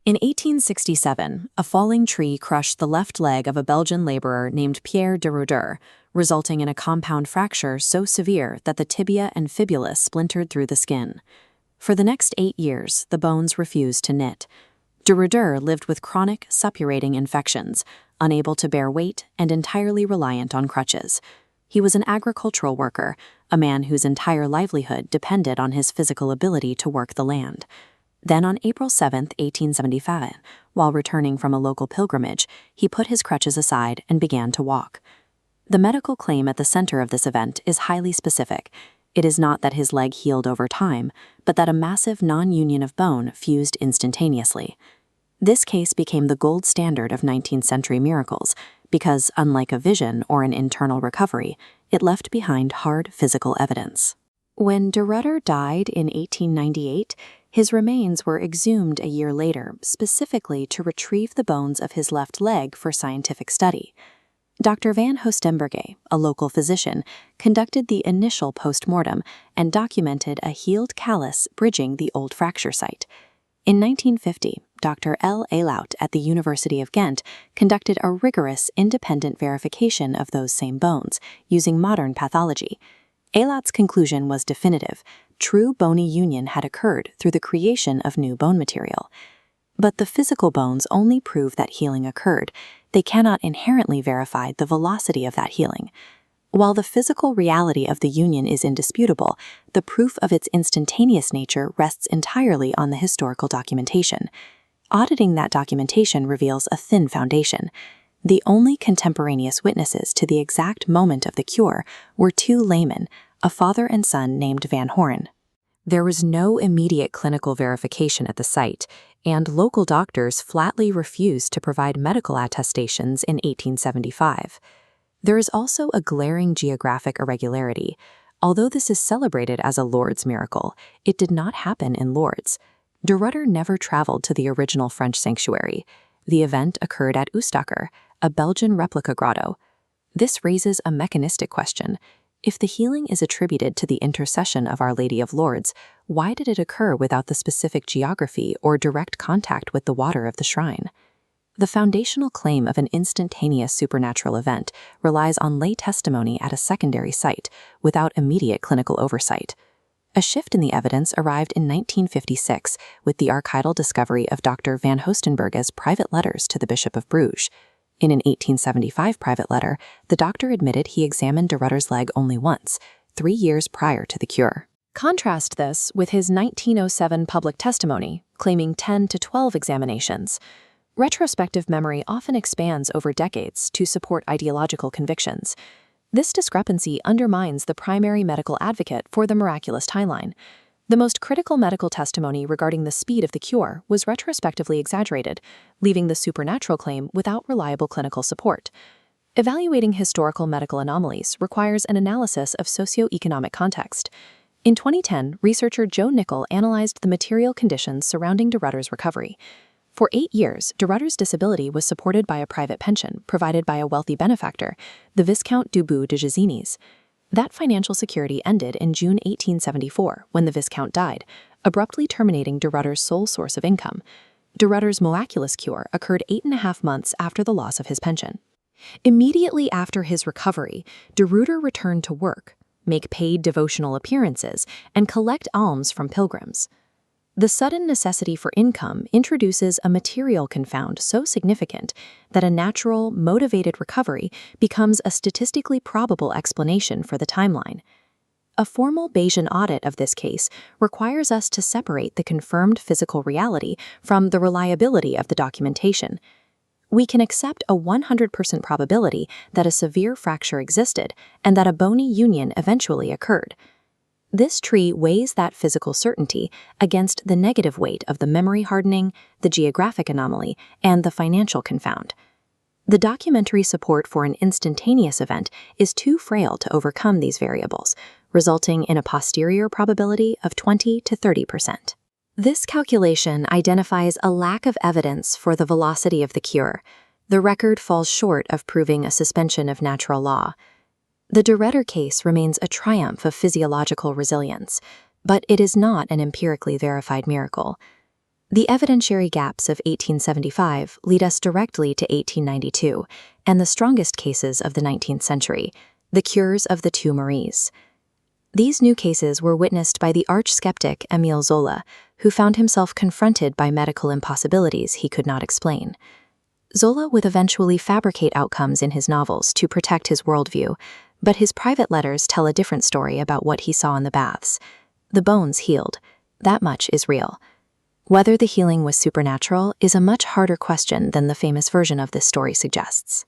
In 1867, a falling tree crushed the left leg of a Belgian laborer named Pierre de Rudder, resulting in a compound fracture so severe that the tibia and fibula splintered through the skin. For the next 8 years, the bones refused to knit. De Rudder lived with chronic, suppurating infections, unable to bear weight and entirely reliant on crutches. He was an agricultural worker, a man whose entire livelihood depended on his physical ability to work the land. Then on April 7, 1875, while returning from a local pilgrimage, he put his crutches aside and began to walk. The medical claim at the center of this event is highly specific. It is not that his leg healed over time, but that a massive non-union of bone fused instantaneously. This case became the gold standard of 19th century miracles because, unlike a vision or an internal recovery, it left behind hard physical evidence. When de Rudder died in 1898, his remains were exhumed a year later, specifically to retrieve the bones of his left leg for scientific study. Dr. van Hoestenberghe, a local physician, conducted the initial post-mortem and documented a healed callus bridging the old fracture site. In 1950, Dr. L. Elout at the University of Ghent conducted a rigorous independent verification of those same bones using modern pathology. Elout's conclusion was definitive. True bony union had occurred through the creation of new bone material. But the physical bones only prove that healing occurred. They cannot inherently verify the velocity of that healing. While the physical reality of the union is indisputable, the proof of its instantaneous nature rests entirely on the historical documentation. Auditing that documentation reveals a thin foundation. The only contemporaneous witnesses to the exact moment of the cure were 2 laymen, a father and son named Van Horen. There was no immediate clinical verification at the site, and local doctors flatly refused to provide medical attestations in 1875. There is also a glaring geographic irregularity. Although this is celebrated as a Lourdes miracle, it did not happen in Lourdes. De Rudder never traveled to the original French sanctuary. The event occurred at Oostakker, a Belgian replica grotto. This raises a mechanistic question. If the healing is attributed to the intercession of Our Lady of Lourdes, why did it occur without the specific geography or direct contact with the water of the shrine? The foundational claim of an instantaneous supernatural event relies on lay testimony at a secondary site without immediate clinical oversight. A shift in the evidence arrived in 1956 with the archival discovery of Dr. van Hoestenberghe's private letters to the Bishop of Bruges. In an 1875 private letter, the doctor admitted he examined de Rudder's leg only once, 3 years prior to the cure. Contrast this with his 1907 public testimony, claiming 10 to 12 examinations. Retrospective memory often expands over decades to support ideological convictions. This discrepancy undermines the primary medical advocate for the miraculous timeline. The most critical medical testimony regarding the speed of the cure was retrospectively exaggerated, leaving the supernatural claim without reliable clinical support. Evaluating historical medical anomalies requires an analysis of socioeconomic context. In 2010, researcher Joe Nickel analyzed the material conditions surrounding de Rudder's recovery. For 8 years, de Rudder's disability was supported by a private pension provided by a wealthy benefactor, the Viscount-funded de Gézinis. That financial security ended in June 1874 when the Viscount died, abruptly terminating de Rudder's sole source of income. De Rudder's miraculous cure occurred 8.5 months after the loss of his pension. Immediately after his recovery, de Rudder returned to work, make paid devotional appearances, and collect alms from pilgrims. The sudden necessity for income introduces a material confound so significant that a natural, motivated recovery becomes a statistically probable explanation for the timeline. A formal Bayesian audit of this case requires us to separate the confirmed physical reality from the reliability of the documentation. We can accept a 100% probability that a severe fracture existed and that a bony union eventually occurred. This tree weighs that physical certainty against the negative weight of the memory hardening, the geographic anomaly, and the financial confound. The documentary support for an instantaneous event is too frail to overcome these variables, resulting in a posterior probability of 20 to 30%. This calculation identifies a lack of evidence for the velocity of the cure. The record falls short of proving a suspension of natural law. The de Rudder case remains a triumph of physiological resilience, but it is not an empirically verified miracle. The evidentiary gaps of 1875 lead us directly to 1892 and the strongest cases of the 19th century, the cures of the two Maries. These new cases were witnessed by the arch-skeptic Émile Zola, who found himself confronted by medical impossibilities he could not explain. Zola would eventually fabricate outcomes in his novels to protect his worldview, but his private letters tell a different story about what he saw in the baths. The bones healed. That much is real. Whether the healing was supernatural is a much harder question than the famous version of this story suggests.